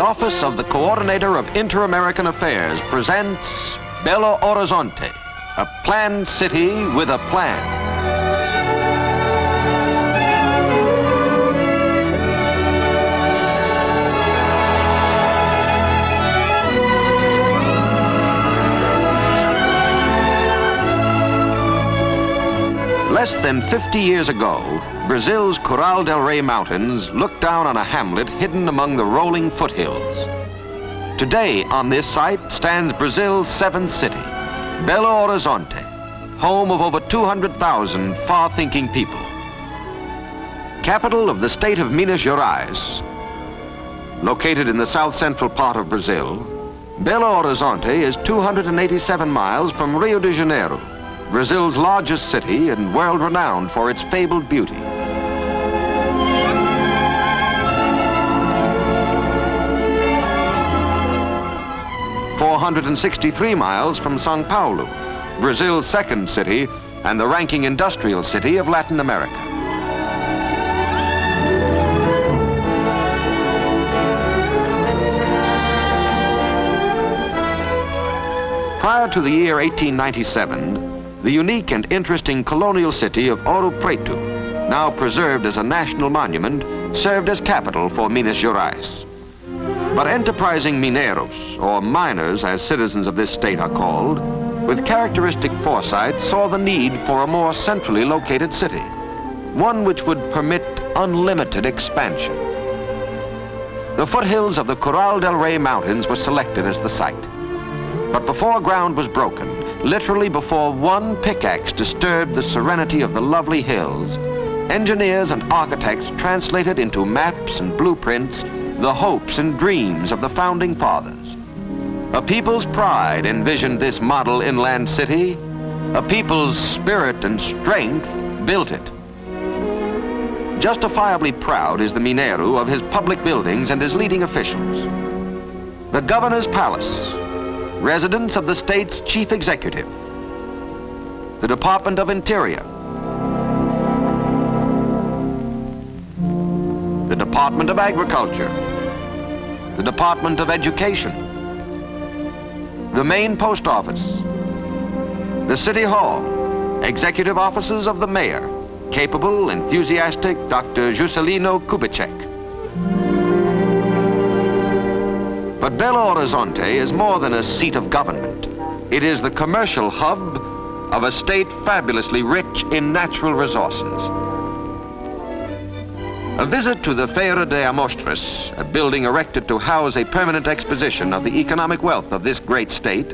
Office of the Coordinator of Inter-American Affairs presents Belo Horizonte, a planned city with a plan. Less than 50 years ago, Brazil's Coral del Rey Mountains looked down on a hamlet hidden among the rolling foothills. Today, on this site, stands Brazil's seventh city, Belo Horizonte, home of over 200,000 far-thinking people. Capital of the state of Minas Gerais, located in the south-central part of Brazil, Belo Horizonte is 287 miles from Rio de Janeiro, Brazil's largest city and world-renowned for its fabled beauty. "463 miles from São Paulo, Brazil's second city and the ranking industrial city of Latin America. Prior to the year 1897, the unique and interesting colonial city of Ouro Preto, now preserved as a national monument, served as capital for Minas Gerais. But enterprising mineiros, or miners as citizens of this state are called, with characteristic foresight saw the need for a more centrally located city, one which would permit unlimited expansion. The foothills of the Coral del Rey Mountains were selected as the site. But before ground was broken, literally before one pickaxe disturbed the serenity of the lovely hills, engineers and architects translated into maps and blueprints the hopes and dreams of the founding fathers. A people's pride envisioned this model inland city. A people's spirit and strength built it. Justifiably proud is the Mineiro of his public buildings and his leading officials. The governor's palace, residence of the state's chief executive, the Department of Interior, the Department of Agriculture, the Department of Education, the main post office, the City Hall, executive offices of the mayor, capable, enthusiastic Dr. Juscelino Kubitschek. But Belo Horizonte is more than a seat of government. It is the commercial hub of a state fabulously rich in natural resources. A visit to the Feira de Amostras, a building erected to house a permanent exposition of the economic wealth of this great state,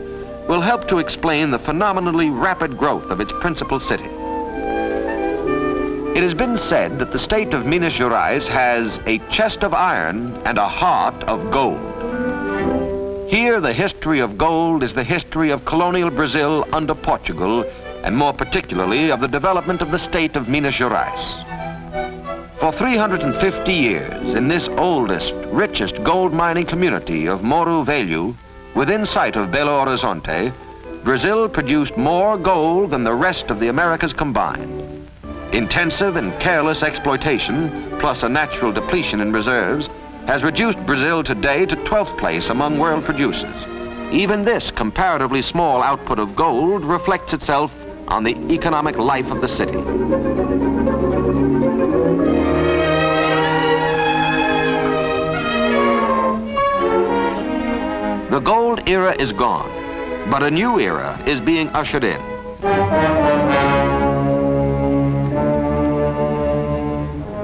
will help to explain the phenomenally rapid growth of its principal city. It has been said that the state of Minas Gerais has a chest of iron and a heart of gold. Here, the history of gold is the history of colonial Brazil under Portugal, and more particularly of the development of the state of Minas Gerais. For 350 years, in this oldest, richest gold mining community of Morro Velho, within sight of Belo Horizonte, Brazil produced more gold than the rest of the Americas combined. Intensive and careless exploitation, plus a natural depletion in reserves, has reduced Brazil today to 12th place among world producers. Even this comparatively small output of gold reflects itself on the economic life of the city. The gold era is gone, but a new era is being ushered in.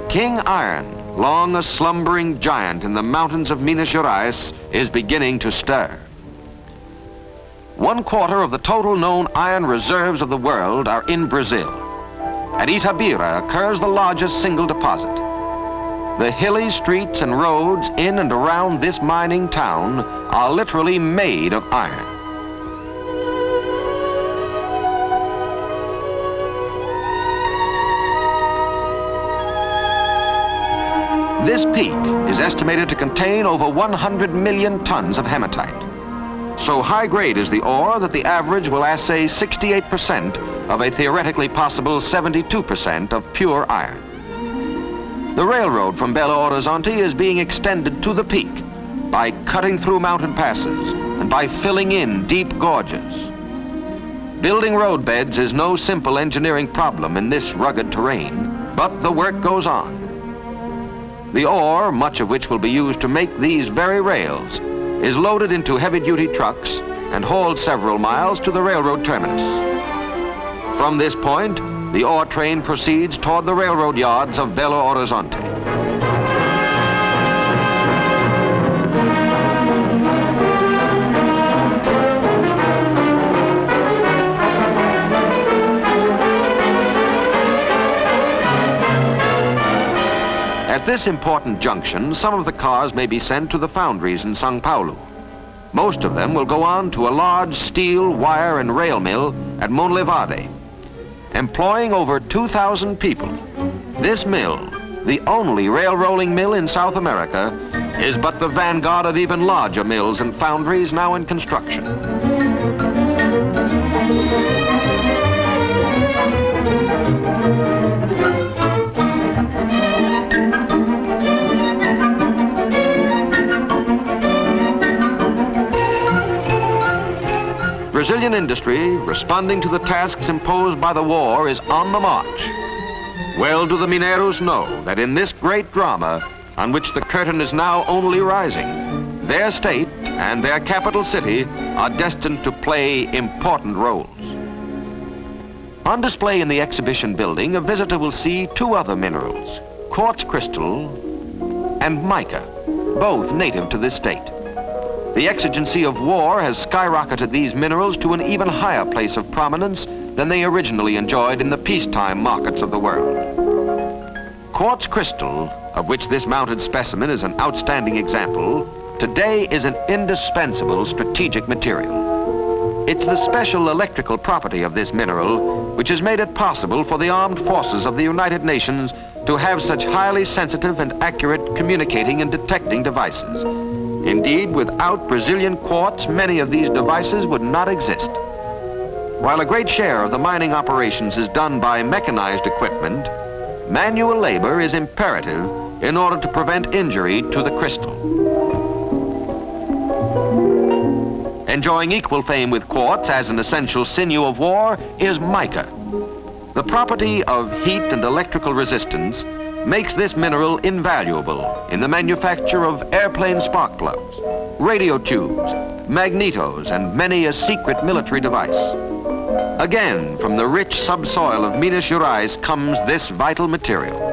King Iron, long a slumbering giant in the mountains of Minas Gerais, is beginning to stir. 1/4 of the total known iron reserves of the world are in Brazil. At Itabira occurs the largest single deposit. The hilly streets and roads in and around this mining town are literally made of iron. This peak is estimated to contain over 100 million tons of hematite. So high grade is the ore that the average will assay 68% of a theoretically possible 72% of pure iron. The railroad from Belo Horizonte is being extended to the peak, by cutting through mountain passes and by filling in deep gorges. Building roadbeds is no simple engineering problem in this rugged terrain, but the work goes on. The ore, much of which will be used to make these very rails, is loaded into heavy-duty trucks and hauled several miles to the railroad terminus. From this point, the ore train proceeds toward the railroad yards of Belo Horizonte. At this important junction, some of the cars may be sent to the foundries in São Paulo. Most of them will go on to a large steel, wire, and rail mill at Monlevade, employing over 2,000 people. This mill, the only rail rolling mill in South America, is but the vanguard of even larger mills and foundries now in construction. Brazilian industry, responding to the tasks imposed by the war, is on the march. Well do the Mineiros know that in this great drama, on which the curtain is now only rising, their state and their capital city are destined to play important roles. On display in the exhibition building, a visitor will see two other minerals, quartz crystal and mica, both native to this state. The exigency of war has skyrocketed these minerals to an even higher place of prominence than they originally enjoyed in the peacetime markets of the world. Quartz crystal, of which this mounted specimen is an outstanding example, today is an indispensable strategic material. It's the special electrical property of this mineral which has made it possible for the armed forces of the United Nations to have such highly sensitive and accurate communicating and detecting devices. Indeed, without Brazilian quartz, many of these devices would not exist. While a great share of the mining operations is done by mechanized equipment, manual labor is imperative in order to prevent injury to the crystal. Enjoying equal fame with quartz as an essential sinew of war is mica. The property of heat and electrical resistance makes this mineral invaluable in the manufacture of airplane spark plugs, radio tubes, magnetos, and many a secret military device. Again, from the rich subsoil of Minas Gerais comes this vital material.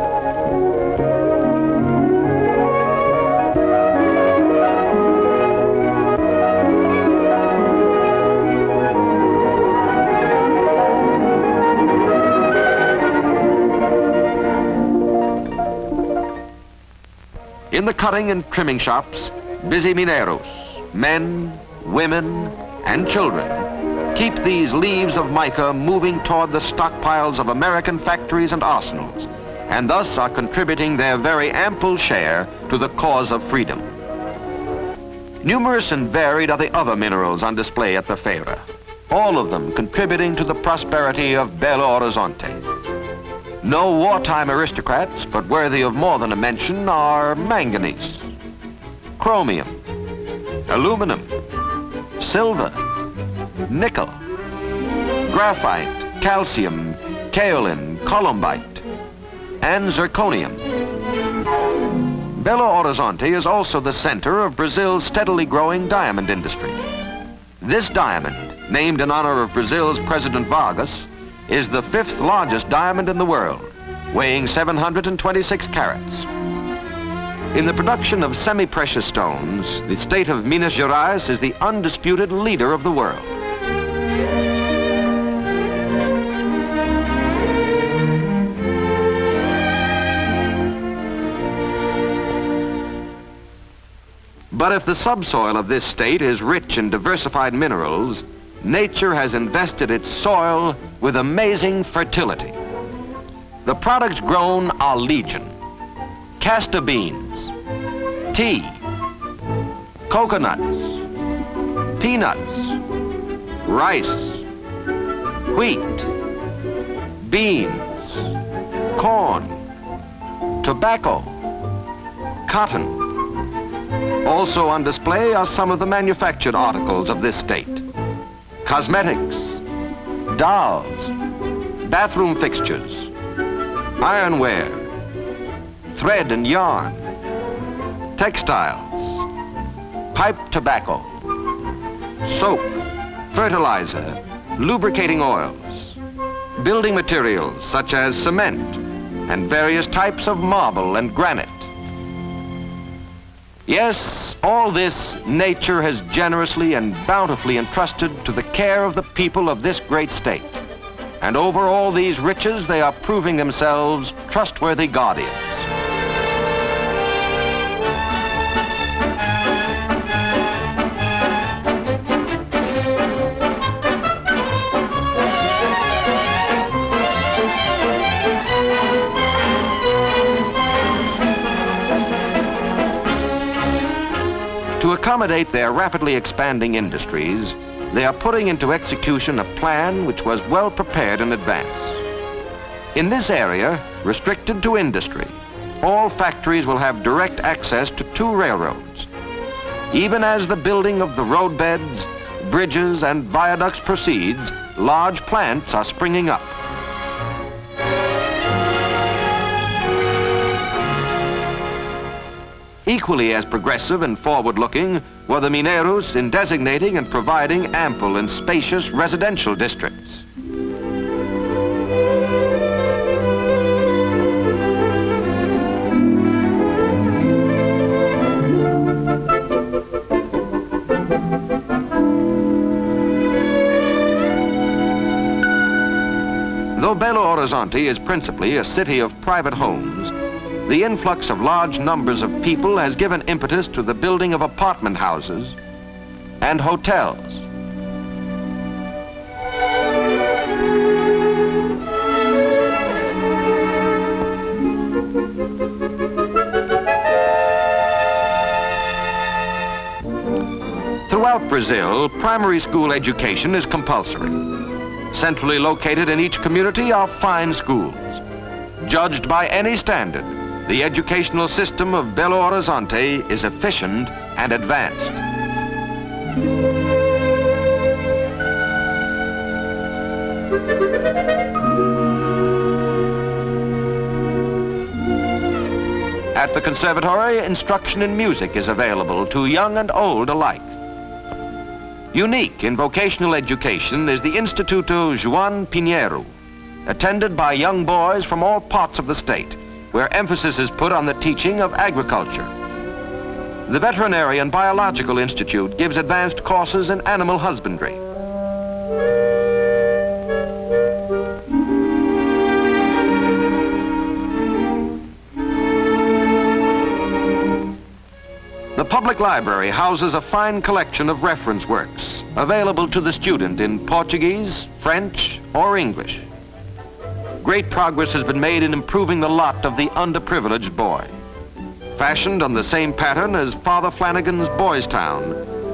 In the cutting and trimming shops, busy Mineiros, men, women, and children, keep these leaves of mica moving toward the stockpiles of American factories and arsenals, and thus are contributing their very ample share to the cause of freedom. Numerous and varied are the other minerals on display at the Feira, all of them contributing to the prosperity of Belo Horizonte. No wartime aristocrats, but worthy of more than a mention, are manganese, chromium, aluminum, silver, nickel, graphite, calcium, kaolin, columbite, and zirconium. Belo Horizonte is also the center of Brazil's steadily growing diamond industry. This diamond, named in honor of Brazil's President Vargas, is the fifth largest diamond in the world, weighing 726 carats. In the production of semi-precious stones, the state of Minas Gerais is the undisputed leader of the world. But if the subsoil of this state is rich in diversified minerals, nature has invested its soil with amazing fertility. The products grown are legion: castor beans, tea, coconuts, peanuts, rice, wheat, beans, corn, tobacco, cotton, Also on display are some of the manufactured articles of this state. Cosmetics, dolls, bathroom fixtures, ironware, thread and yarn, textiles, pipe tobacco, soap, fertilizer, lubricating oils, building materials such as cement, and various types of marble and granite. Yes, all this nature has generously and bountifully entrusted to the care of the people of this great state. And over all these riches, they are proving themselves trustworthy guardians. To accommodate their rapidly expanding industries, they are putting into execution a plan which was well prepared in advance. In this area, restricted to industry, all factories will have direct access to 2 railroads. Even as the building of the roadbeds, bridges, and viaducts proceeds, large plants are springing up. Equally as progressive and forward-looking were the Mineros in designating and providing ample and spacious residential districts. Though Belo Horizonte is principally a city of private homes, the influx of large numbers of people has given impetus to the building of apartment houses and hotels. Throughout Brazil, primary school education is compulsory. Centrally located in each community are fine schools. Judged by any standard, the educational system of Belo Horizonte is efficient and advanced. At the conservatory, instruction in music is available to young and old alike. Unique in vocational education is the Instituto João Pinheiro, attended by young boys from all parts of the state, where emphasis is put on the teaching of agriculture. The Veterinary and Biological Institute gives advanced courses in animal husbandry. The public library houses a fine collection of reference works available to the student in Portuguese, French, or English. Great progress has been made in improving the lot of the underprivileged boy. Fashioned on the same pattern as Father Flanagan's Boys Town,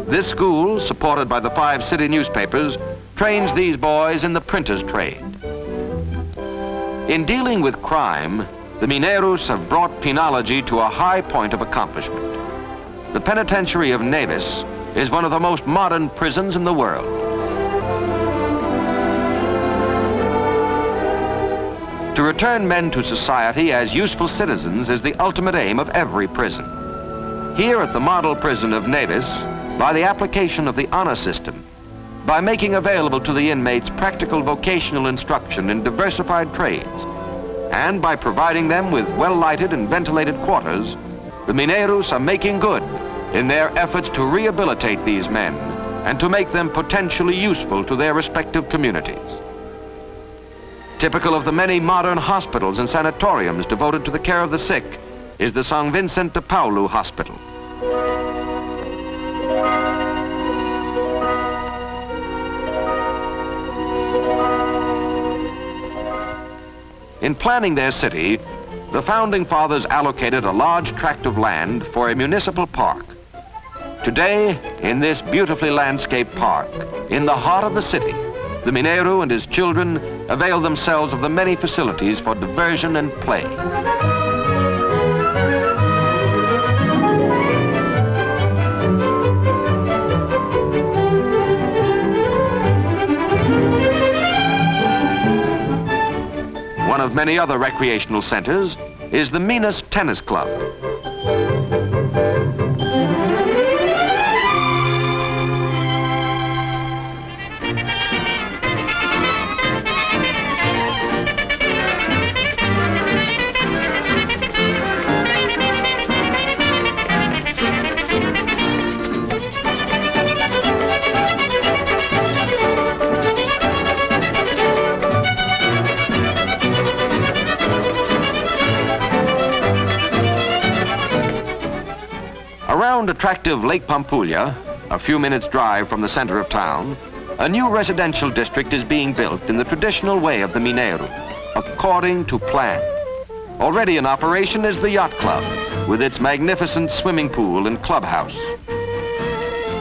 this school, supported by the 5 city newspapers, trains these boys in the printer's trade. In dealing with crime, the Mineiros have brought penology to a high point of accomplishment. The penitentiary of Neves is one of the most modern prisons in the world. To return men to society as useful citizens is the ultimate aim of every prison. Here at the model prison of Neves, by the application of the honor system, by making available to the inmates practical vocational instruction in diversified trades, and by providing them with well-lighted and ventilated quarters, the Mineiros are making good in their efforts to rehabilitate these men and to make them potentially useful to their respective communities. Typical of the many modern hospitals and sanatoriums devoted to the care of the sick is the São Vicente de Paulo Hospital. In planning their city, the Founding Fathers allocated a large tract of land for a municipal park. Today, in this beautifully landscaped park, in the heart of the city, the Mineiro and his children avail themselves of the many facilities for diversion and play. of many other recreational centers, is the Minas Tennis Club. Around attractive Lake Pampulha, a few minutes' drive from the center of town, a new residential district is being built in the traditional way of the Mineiro, according to plan. Already in operation is the Yacht Club, with its magnificent swimming pool and clubhouse.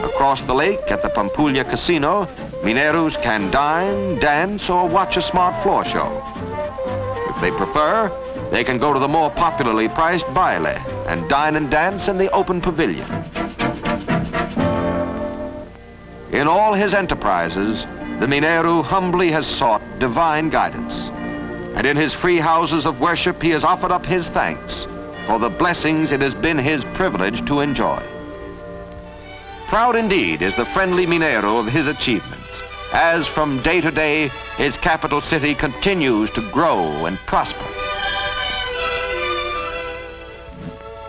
Across the lake at the Pampulha Casino, Mineiros can dine, dance, or watch a smart floor show. If they prefer, they can go to the more popularly priced baile and dine and dance in the open pavilion. In all his enterprises, the Mineiro humbly has sought divine guidance. And in his free houses of worship, he has offered up his thanks for the blessings it has been his privilege to enjoy. Proud indeed is the friendly Mineiro of his achievements, as from day to day, his capital city continues to grow and prosper.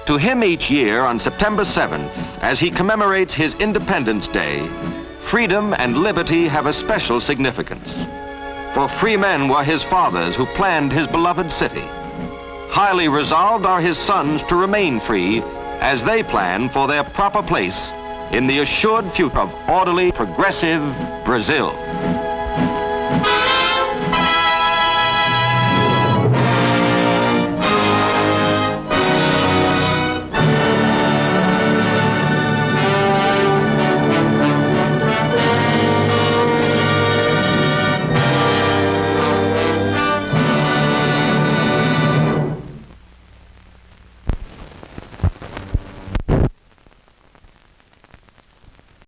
To him each year on September 7th, as he commemorates his Independence Day, freedom and liberty have a special significance. For free men were his fathers who planned his beloved city. Highly resolved are his sons to remain free as they plan for their proper place in the assured future of orderly, progressive Brazil.